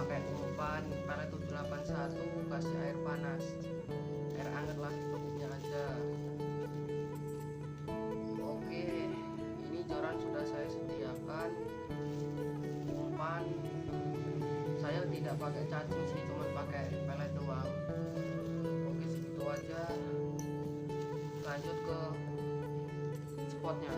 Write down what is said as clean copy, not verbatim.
pakai umpan pelet 781, kasih air panas, air hangat lah cukupnya aja. Oke, ini joran sudah saya sediakan. Umpan saya tidak pakai cacing sih, cuma pakai pelet doang. Oke, segitu aja. Lanjut ke spotnya.